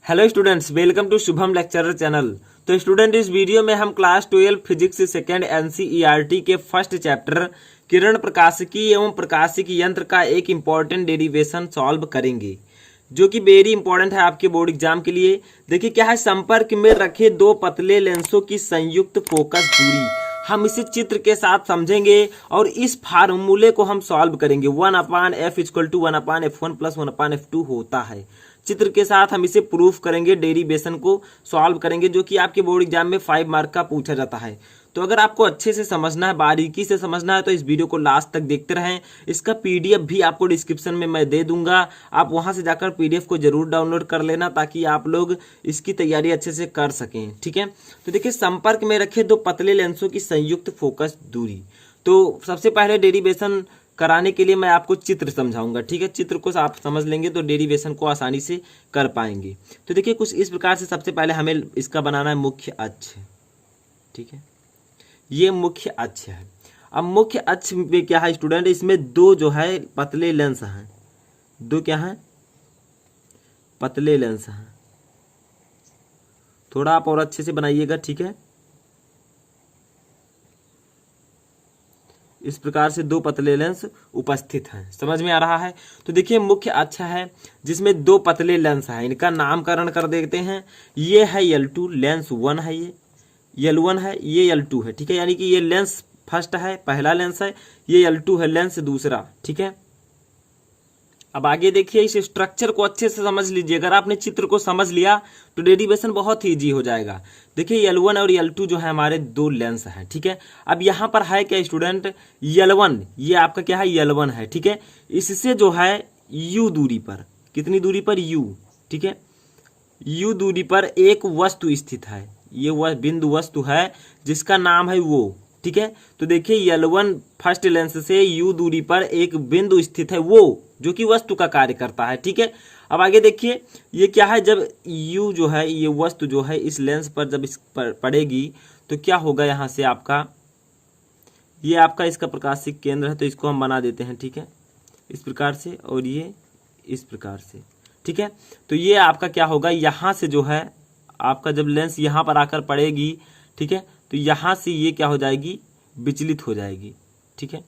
Hello students, welcome to Shubham lecturer channel. तो student, इस video में हम क्लास 12 फिजिक्स सेकेंड एनसीईआरटी के फर्स्ट चैप्टर किरण प्रकाशिकी एवं प्रकाशिकी यंत्र का एक इम्पॉर्टेंट डेरिवेशन सॉल्व करेंगे, जो कि वेरी इंपॉर्टेंट है आपके बोर्ड एग्जाम के लिए। देखिए क्या है, संपर्क में रखे दो पतले लेंसों की संयुक्त फोकस दूरी। हम इसे चित्र के साथ समझेंगे और इस फार्मूले को हम सॉल्व करेंगे। 1/f equal to 1/f1 plus 1/f2 होता है। चित्र के साथ हम इसे प्रूफ करेंगे, डेरिवेशन को सॉल्व करेंगे, जो कि आपके बोर्ड एग्जाम में 5 मार्क का पूछा जाता है। तो अगर आपको अच्छे से समझना है, बारीकी से समझना है, तो इस वीडियो को लास्ट तक देखते रहें। इसका पीडीएफ भी आपको डिस्क्रिप्शन में मैं दे दूंगा, आप वहां से जाकर पीडीएफ को जरूर डाउनलोड कर लेना, ताकि आप लोग इसकी तैयारी अच्छे से कर सकें। ठीक है, तो देखिए, संपर्क में रखे दो पतले लेंसों की संयुक्त फोकस दूरी। तो सबसे पहले डेरिवेशन कराने के लिए मैं आपको चित्र समझाऊंगा। ठीक है, चित्र को आप समझ लेंगे तो डेरिवेशन को आसानी से कर पाएंगे। तो देखिए कुछ इस प्रकार से सबसे पहले हमें इसका बनाना है मुख्य अक्ष। ठीक है, ये मुख्य अक्ष है। अब मुख्य अक्ष में क्या है स्टूडेंट, इसमें दो जो है पतले लेंस हैं। दो क्या है, पतले लेंस हैं। थोड़ा आप और अच्छे से बनाइएगा। ठीक है, इस प्रकार से दो पतले लेंस उपस्थित हैं। समझ में आ रहा है। तो देखिए मुख्य अक्ष है जिसमें दो पतले लेंस हैं, इनका नामकरण कर देते हैं। ये है L2 लेंस 1 है, ये L1 है, ये L2 है। ठीक है, यानी कि ये लेंस फर्स्ट है, पहला लेंस है, ये L2 है लेंस दूसरा। ठीक है, अब आगे देखिए, इस स्ट्रक्चर को अच्छे से समझ लीजिए। अगर आपने चित्र को समझ लिया तो डेरिवेशन बहुत ही इजी हो जाएगा। देखिए L1 और L2 जो है हमारे दो लेंस हैं। ठीक है, अब यहाँ पर है क्या स्टूडेंट, L1, ये आपका क्या है, L1 है। ठीक है, इससे जो है U दूरी पर, कितनी दूरी पर, U। ठीक है, U दूरी पर एक वस्तु स्थित है। ये वह बिंदु वस्तु है जिसका नाम है वो। ठीक है, तो देखिए L1 फर्स्ट लेंस से U दूरी पर एक बिंदु स्थित है वो, जो कि वस्तु का कार्य करता है। ठीक है, अब आगे देखिए, ये क्या है, जब U जो है, ये वस्तु जो है इस लेंस पर जब इस पर पड़ेगी तो क्या होगा, यहाँ से आपका, ये आपका इसका प्रकाशिक केंद्र है, तो इसको हम बना देते हैं। ठीक है, इस प्रकार से, और ये इस प्रकार से। ठीक है, तो ये आपका क्या होगा, यहाँ से जो है आपका जब लेंस यहाँ पर आकर पड़ेगी, ठीक है, तो यहाँ से ये क्या हो जाएगी, विचलित हो जाएगी। ठीक है,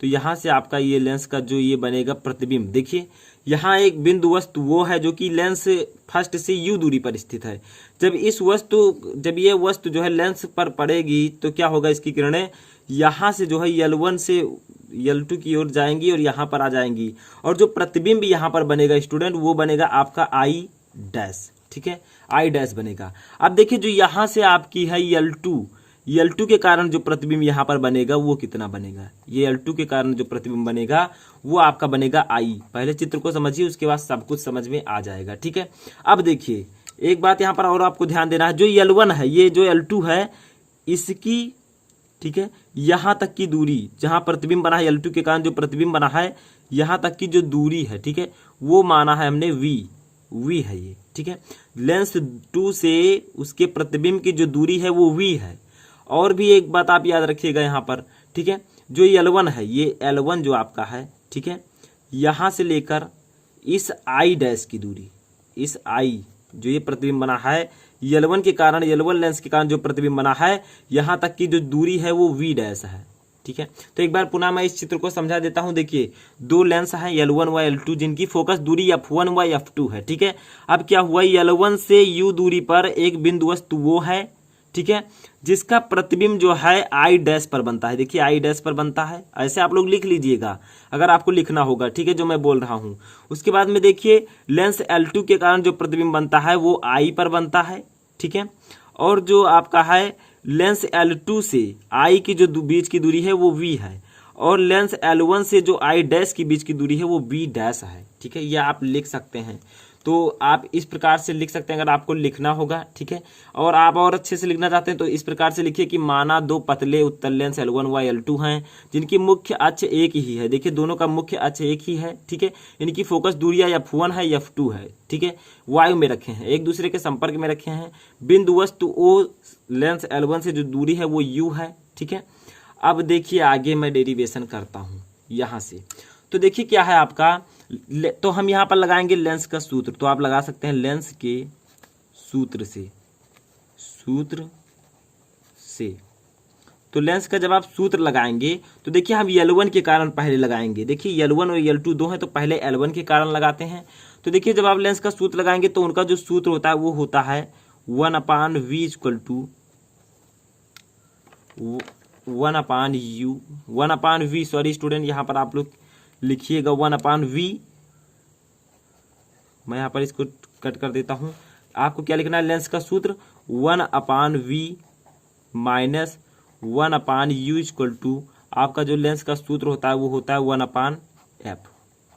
तो यहाँ से आपका ये लेंस का जो ये बनेगा प्रतिबिंब। देखिए यहाँ एक बिंदु वस्तु वो है जो कि लेंस फर्स्ट से U दूरी पर स्थित है। जब ये वस्तु जो है लेंस पर पड़ेगी तो क्या होगा, इसकी किरणें यहाँ से जो है L1 से L2 की ओर जाएंगी और यहाँ पर आ जाएंगी, और जो प्रतिबिंब यहाँ पर बनेगा स्टूडेंट, वो बनेगा आपका I डैश। ठीक है, I डैश बनेगा। अब देखिए जो यहाँ से आपकी है L2 के कारण जो प्रतिबिंब यहाँ पर बनेगा वो कितना बनेगा, ये L2 के कारण जो प्रतिबिंब बनेगा वो आपका बनेगा I। पहले चित्र को समझिए, उसके बाद सब कुछ समझ में आ जाएगा। ठीक है, अब देखिए एक बात यहाँ पर और आपको ध्यान देना है, जो L1 है, ये जो L2 है, इसकी, ठीक है, यहाँ तक की दूरी, जहाँ प्रतिबिंब बना है L2 के कारण जो प्रतिबिंब बना है, यहाँ तक की जो दूरी है, ठीक है, वो माना है हमने V है ये। ठीक है, लेंस 2 से उसके प्रतिबिंब की जो दूरी है वो V है। और भी एक बात आप याद रखिएगा यहाँ पर। ठीक है, जो L1 है, ये L1 जो आपका है, ठीक है, यहाँ से लेकर इस I डैश की दूरी, इस I जो ये प्रतिबिंब बना है L1 के कारण, L1 लेंस के कारण जो प्रतिबिंब बना है, यहाँ तक की जो दूरी है वो V डैश है। ठीक है, तो एक बार पुनः मैं इस चित्र को समझा देता हूं। देखिए दो लेंस हैं L1 व L2, जिनकी फोकस दूरी F1 व F2 है। ठीक है, अब क्या हुआ, L1 से U दूरी पर एक बिंदु वस्तु वो है, ठीक है, जिसका प्रतिबिंब जो है I डैश पर बनता है। देखिए I डैश पर बनता है, ऐसे आप लोग लिख लीजिएगा अगर आपको लिखना होगा। ठीक है, जो मैं बोल रहा हूं। उसके बाद में देखिए लेंस L2 के कारण जो प्रतिबिंब बनता है वो I पर बनता है। ठीक है, और जो आपका है लेंस L2 से I की जो बीच की दूरी है वो V है, और लेंस L1 से जो I डैश की बीच की दूरी है वो V डैश है। ठीक है, ये आप लिख सकते हैं। तो आप इस प्रकार से लिख सकते हैं अगर आपको लिखना होगा। ठीक है, और आप और अच्छे से लिखना चाहते हैं तो इस प्रकार से लिखिए कि माना दो पतले उत्तल लेंस L1 व L2 हैं, जिनकी मुख्य अक्ष एक ही है। देखिए दोनों का मुख्य अक्ष एक ही है। ठीक है, इनकी फोकस दूरियां F1 है, F2 है। ठीक है, वायु में रखे हैं, एक दूसरे के संपर्क में रखे हैं। बिंदु वस्तु O लेंस L1 से जो दूरी है वो U है। ठीक है, अब देखिए आगे मैं डेरिवेशन करता हूँ यहाँ से। तो देखिए क्या है आपका, तो हम यहाँ पर लगाएंगे लेंस का सूत्र। तो आप लगा सकते हैं लेंस के सूत्र से। तो लेंस का जब आप सूत्र लगाएंगे तो देखिए हम L1 के कारण पहले लगाएंगे। देखिए L1 और L2 दो हैं तो पहले L1 के कारण लगाते हैं। तो देखिए जब आप लेंस का सूत्र लगाएंगे तो उनका जो सूत्र होता है वो होता है 1/v equal to 1/v, sorry student, यहाँ पर आप लोग लिखिएगा 1/v। मैं यहाँ पर इसको कट कर देता हूँ। आपको क्या लिखना है, लेंस का सूत्र 1/v minus 1/u equal to आपका जो लेंस का सूत्र होता है वो होता है 1/f।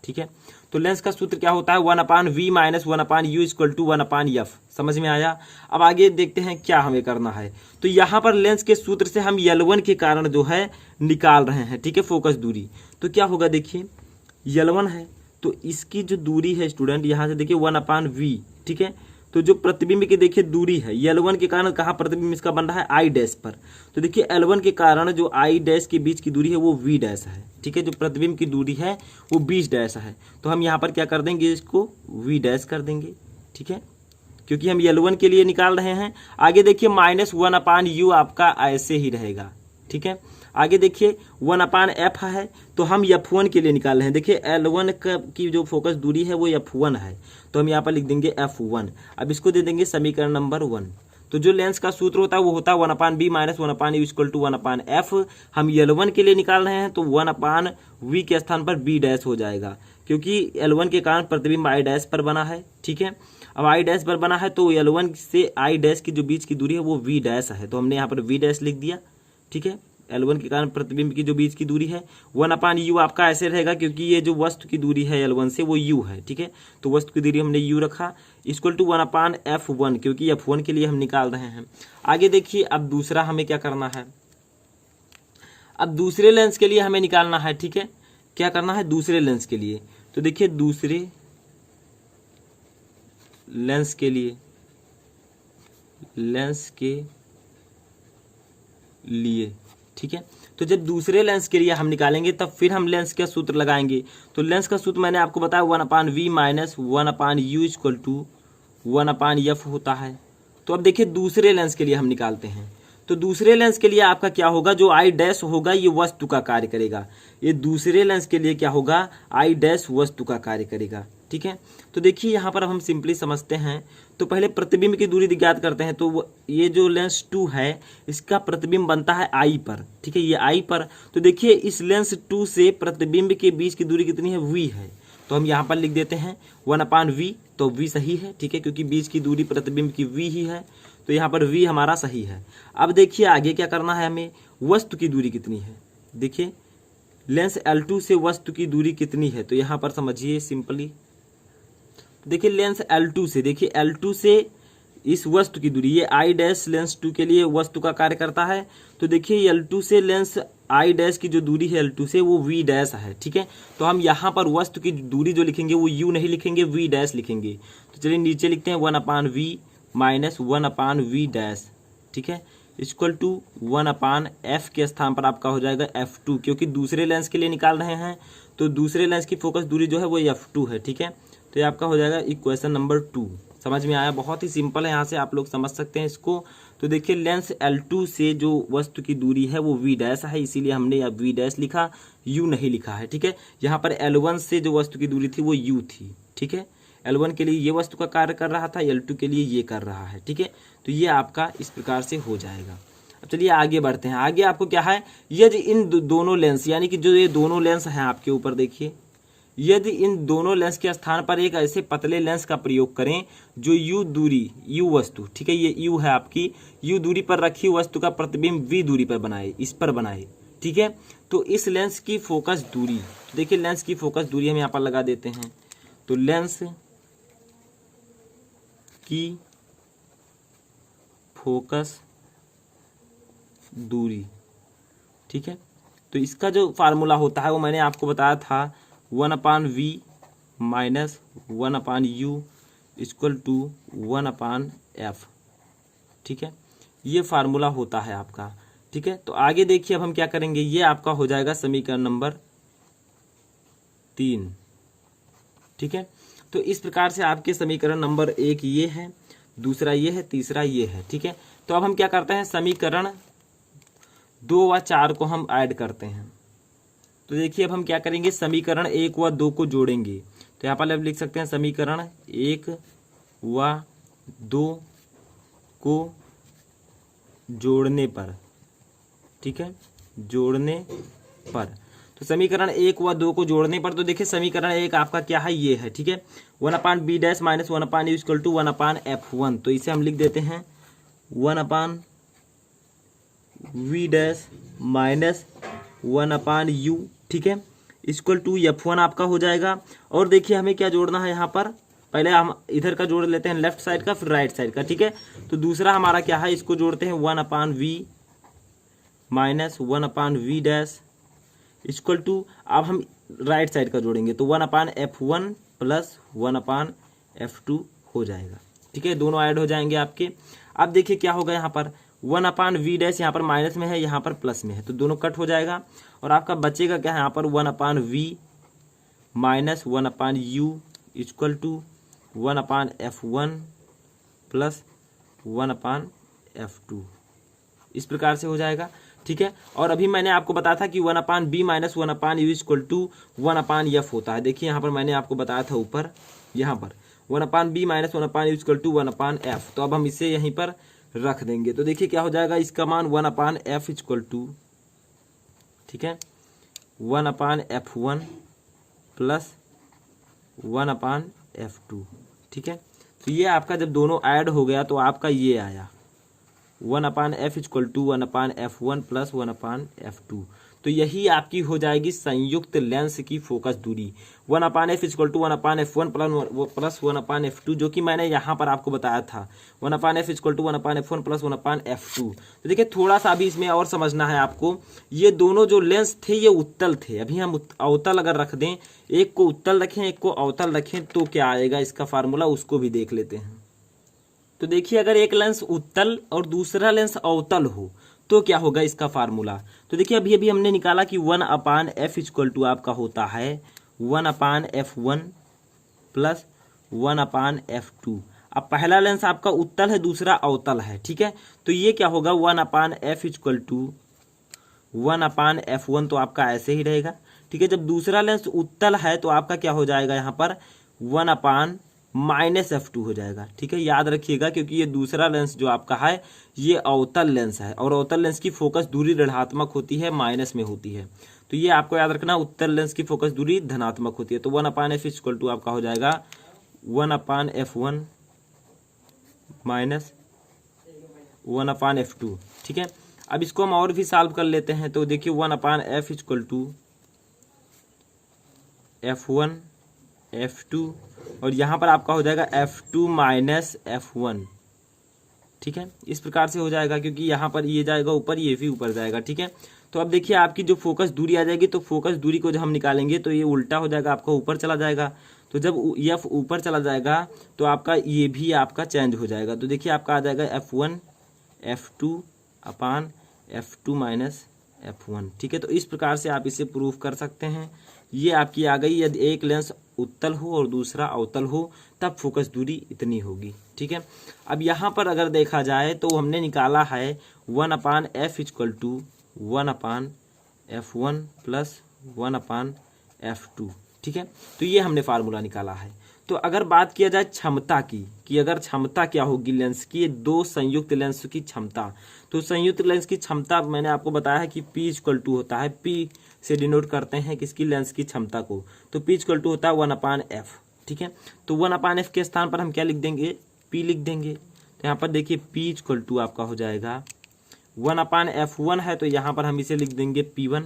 ठीक है, तो लेंस का सूत्र क्या होता है 1/v minus 1/u equal to 1/f। समझ में आया। अब आगे देखते हैं क्या हमें करना है। तो यहाँ पर लेंस के सूत्र से हम L1 के कारण जो है निकाल रहे हैं। ठीक है, फोकस दूरी। तो क्या होगा, देखिए L1 है तो इसकी जो दूरी है स्टूडेंट यहाँ से देखिए 1/v। ठीक है, तो जो प्रतिबिंब की देखिए दूरी है L1 के कारण कहाँ प्रतिबिंब इसका बन रहा है I डैश पर। तो देखिए L1 के कारण जो I डैश के बीच की दूरी है वो V डैश है। ठीक है, जो प्रतिबिंब की दूरी है वो 20 डैश है। तो हम यहाँ पर क्या कर देंगे, इसको V डैश कर देंगे। ठीक है, क्योंकि हम L1 के लिए निकाल रहे हैं। आगे देखिए माइनस 1/u आपका ऐसे ही रहेगा। ठीक है, आगे देखिए 1/f है तो हम F1 के लिए निकाल रहे हैं। देखिए L1 की जो फोकस दूरी है वो F1 है तो हम यहाँ पर लिख देंगे F1। अब इसको दे देंगे समीकरण नंबर 1। तो जो लेंस का सूत्र होता है वो होता है 1/b minus 1/u equal to 1/f। हम L1 के लिए निकाल रहे हैं तो 1/v के स्थान पर b डैश हो जाएगा, क्योंकि L1 के कारण प्रतिबिंब I डैश पर बना है। ठीक है, अब I डैश पर बना है तो L1 से I डैश की जो बीच की दूरी है वो v डैश है तो हमने यहाँ पर v डैश लिख दिया। ठीक है, L1 के कारण प्रतिबिंब की जो बीच की दूरी है 1/u आपका ऐसे रहेगा, क्योंकि ये जो वस्तु की दूरी है L1 से वो u है। ठीक है, तो वस्तु की दूरी हमने u रखा इक्वल टू 1/f1, क्योंकि f1 के लिए हम निकाल रहे हैं। आगे देखिए अब दूसरा हमें क्या करना है, अब दूसरे लेंस के लिए हमें निकालना है। ठीक है, क्या करना है दूसरे लेंस के लिए। तो देखिए दूसरे लेंस के लिए ठीक है, तो जब दूसरे लेंस के लिए हम निकालेंगे तब फिर हम लेंस का सूत्र लगाएंगे। तो लेंस का सूत्र मैंने आपको बताया 1/v minus 1/u equal to 1/f होता है। तो अब देखिए दूसरे लेंस के लिए हम निकालते हैं। तो दूसरे लेंस के लिए आपका क्या होगा, जो I डैश होगा ये वस्तु का कार्य करेगा। ये दूसरे लेंस के लिए क्या होगा, I डैश वस्तु का कार्य करेगा। ठीक है, तो देखिए यहाँ पर हम सिंपली समझते हैं। तो पहले प्रतिबिंब की दूरी ज्ञात करते हैं। तो ये जो लेंस 2 है इसका प्रतिबिंब बनता है I पर। ठीक है, ये I पर। तो देखिए इस लेंस 2 से प्रतिबिंब के बीच की दूरी कितनी है, v है। तो हम यहाँ पर लिख देते हैं 1/v। तो v सही है। ठीक है, क्योंकि बीच की दूरी प्रतिबिंब की v ही है तो यहाँ पर v हमारा सही है। अब देखिए आगे क्या करना है, हमें वस्तु की दूरी कितनी है। देखिए लेंस L2 से वस्तु की दूरी कितनी है, तो यहाँ पर समझिए सिंपली। देखिए लेंस L2 से, देखिए L2 से इस वस्तु की दूरी, ये I डैश लेंस 2 के लिए वस्तु का कार्य करता है। तो देखिए L2 से लेंस I डैश की जो दूरी है L2 से वो v डैश है। ठीक है, तो हम यहाँ पर वस्तु की दूरी जो लिखेंगे वो u नहीं लिखेंगे, v डैश लिखेंगे। तो चलिए नीचे लिखते हैं 1/v माइनस 1/v डैश। ठीक है, इक्वल टू 1/f के स्थान पर आपका हो जाएगा f2, क्योंकि दूसरे लेंस के लिए निकाल रहे हैं तो दूसरे लेंस की फोकस दूरी जो है वो f2 है। ठीक है, तो ये आपका हो जाएगा इक्वेशन नंबर 2। समझ में आया, बहुत ही सिंपल है, यहाँ से आप लोग समझ सकते हैं इसको। तो देखिए लेंस L2 से जो वस्तु की दूरी है वो v डैश है, इसीलिए हमने यहाँ v डैश लिखा, u नहीं लिखा है। ठीक है, यहाँ पर L1 से जो वस्तु की दूरी थी वो u थी। ठीक है, L1 के लिए ये वस्तु का कार्य कर रहा था, L2 के लिए ये कर रहा है। ठीक है, तो ये आपका इस प्रकार से हो जाएगा। अब चलिए आगे बढ़ते हैं। आगे आपको क्या है, यदि इन दोनों लेंस, यानी कि जो ये दोनों लेंस हैं आपके ऊपर देखिए, यदि इन दोनों लेंस के स्थान पर एक ऐसे पतले लेंस का प्रयोग करें जो u दूरी, u वस्तु, ठीक है ये u है आपकी, u दूरी पर रखी वस्तु का प्रतिबिंब v दूरी पर बनाए, इस पर बनाए। ठीक है, तो इस लेंस की फोकस दूरी, तो देखिए लेंस की फोकस दूरी हम यहाँ पर लगा देते हैं। तो लेंस की फोकस दूरी, ठीक है, तो इसका जो फार्मूला होता है वो मैंने आपको बताया था 1/v minus 1/u equal to 1/f। ठीक है, ये फार्मूला होता है आपका। ठीक है, तो आगे देखिए अब हम क्या करेंगे, ये आपका हो जाएगा समीकरण नंबर 3। ठीक है, तो इस प्रकार से आपके समीकरण नंबर 1 ये है। दूसरा ये है, तीसरा ये है, ठीक है। तो अब हम क्या करते हैं, समीकरण 2 व 4 को हम ऐड करते हैं। तो देखिए अब हम क्या करेंगे, समीकरण 1 व 2 को जोड़ेंगे। तो यहाँ पर आप लिख सकते हैं समीकरण 1 व 2 को जोड़ने पर, ठीक है, जोड़ने पर। तो समीकरण 1 व 2 को जोड़ने पर, तो देखिए समीकरण 1 आपका क्या है, ये है, ठीक है, 1/b dash minus 1/u equal to 1/f1। तो इसे हम लिख देते हैं 1/v डैश माइनस 1/u, ठीक है, इक्वल टू f1 आपका हो जाएगा। और देखिए हमें क्या जोड़ना है यहाँ पर, पहले हम इधर का जोड़ लेते हैं लेफ्ट साइड का, फिर राइट साइड का, ठीक है। तो दूसरा हमारा क्या है, इसको जोड़ते हैं 1/v minus 1/v dash equal to, अब हम राइट साइड का जोड़ेंगे तो 1/f1 प्लस 1/f2 हो जाएगा, ठीक है, दोनों ऐड हो जाएंगे आपके। अब देखिए क्या होगा यहाँ पर, 1/v डैश यहाँ पर माइनस में है, यहाँ पर प्लस में है, तो दोनों कट हो जाएगा और आपका बचेगा क्या है यहाँ पर 1/v minus 1/u equal to 1/f1 plus 1/f2, इस प्रकार से हो जाएगा, ठीक है। और अभी मैंने आपको बताया था कि 1/b minus 1/u equal to 1/f होता है। देखिए यहाँ पर मैंने आपको बताया था ऊपर, यहाँ पर 1/b minus 1/u equal to 1/f। तो अब हम इसे यहीं पर रख देंगे। तो देखिए क्या हो जाएगा, इसका मान 1/f इक्वल टू, ठीक है, 1/f1 प्लस 1/f2, ठीक है। तो ये आपका जब दोनों ऐड हो गया तो आपका ये आया 1/f equal to 1/f1 plus 1/f2। तो यही आपकी हो जाएगी संयुक्त लेंस की फोकस दूरी 1/f equal to 1/f1 plus 1/f2, जो कि मैंने यहाँ पर आपको बताया था 1/f equal to 1/f1 plus 1/f2। तो देखिए थोड़ा सा अभी इसमें और समझना है आपको, ये दोनों जो लेंस थे ये उत्तल थे। अभी हम अवतल अगर रख दें, एक को उत्तल रखें एक को अवतल रखें, तो क्या आएगा इसका फार्मूला, उसको भी देख लेते हैं। तो देखिए अगर एक लेंस उत्तल और दूसरा लेंस अवतल हो तो क्या होगा इसका फार्मूला। तो देखिए अभी अभी हमने निकाला कि 1/f इक्वल टू आपका होता है 1/f1 प्लस 1/f2। अब पहला लेंस आपका उत्तल है, दूसरा अवतल है, ठीक है। तो ये क्या होगा 1/f इक्वल टू 1/f1, तो आपका ऐसे ही रहेगा, ठीक है। जब दूसरा लेंस उत्तल है तो आपका क्या हो जाएगा यहाँ पर 1/-f2 हो जाएगा, ठीक है, याद रखिएगा, क्योंकि ये दूसरा लेंस जो आपका है ये अवतल लेंस है और अवतल लेंस की फोकस दूरी ऋणात्मक होती है, माइनस में होती है। तो ये आपको याद रखना, उत्तल लेंस की फोकस दूरी धनात्मक होती है। तो 1/f इक्वल टू आपका हो जाएगा 1/f1 माइनस 1/f2, ठीक है। अब इसको हम और भी सॉल्व कर लेते हैं। तो देखिए 1/f equal to f1 f2 और यहाँ पर आपका हो जाएगा f2 माइनस f1, ठीक है, इस प्रकार से हो जाएगा, क्योंकि यहाँ पर ये जाएगा ऊपर, ये भी ऊपर जाएगा, ठीक है। तो अब देखिए आपकी जो फोकस दूरी आ जाएगी, तो फोकस दूरी को जब हम निकालेंगे तो ये उल्टा हो जाएगा, आपका ऊपर चला जाएगा। तो जब f ऊपर चला जाएगा तो आपका ये भी आपका चेंज हो जाएगा। तो देखिए आपका आ जाएगा f1 f2 अपान f2 माइनस f1, ठीक है। तो इस प्रकार से आप इसे प्रूफ कर सकते हैं। ये आपकी आ गई, यदि एक लेंस उत्तल हो और दूसरा अवतल हो तब फोकस दूरी इतनी होगी, ठीक है। अब यहाँ पर अगर देखा जाए तो हमने निकाला है 1/f equal to 1/f1 plus 1/f2, ठीक है। तो ये हमने फार्मूला निकाला है। तो अगर बात किया जाए क्षमता की, कि अगर क्षमता क्या होगी लेंस की, दो संयुक्त लेंस की क्षमता, तो संयुक्त लेंस की क्षमता मैंने आपको बताया है कि P इक्वल टू होता है, P से डिनोट करते हैं किसकी, लेंस की क्षमता को। तो P इक्वल टू होता है 1/f, ठीक है। तो 1/f के स्थान पर हम क्या लिख देंगे, P लिख देंगे। तो यहाँ पर देखिए P इक्वल टू आपका हो जाएगा 1/f1 है, तो यहाँ पर हम इसे लिख देंगे P1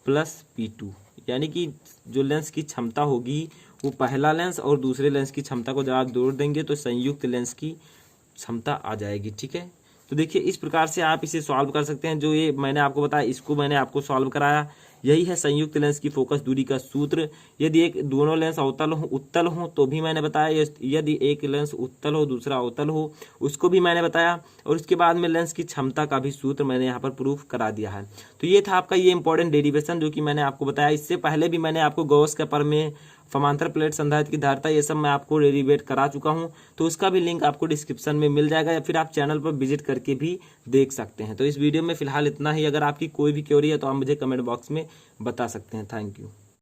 प्लस P2, यानी कि जो लेंस की क्षमता होगी वो पहला लेंस और दूसरे लेंस की क्षमता को जब आप जोड़ देंगे तो संयुक्त लेंस की क्षमता आ जाएगी, ठीक है। तो देखिए इस प्रकार से आप इसे सॉल्व कर सकते हैं। जो ये मैंने आपको बताया इसको मैंने आपको सॉल्व कराया, यही है संयुक्त लेंस की फोकस दूरी का सूत्र। यदि एक दोनों लेंस अवतल हो उत्तल हो तो भी मैंने बताया, यदि एक लेंस उत्तल हो दूसरा अवतल हो उसको भी मैंने बताया, और उसके बाद में लेंस की क्षमता का भी सूत्र मैंने यहाँ पर प्रूफ करा दिया है। तो ये था आपका ये इंपॉर्टेंट डेरिवेशन जो कि मैंने आपको बताया। इससे पहले भी मैंने आपको गॉस के प्रमेय, समांतर प्लेट संधारित्र की धारिता, ये सब मैं आपको डेरिवेट करा चुका हूँ, तो उसका भी लिंक आपको डिस्क्रिप्शन में मिल जाएगा, या फिर आप चैनल पर विजिट करके भी देख सकते हैं। तो इस वीडियो में फिलहाल इतना ही। अगर आपकी कोई भी क्वेरी है तो आप मुझे कमेंट बॉक्स में बता सकते हैं। Thank you.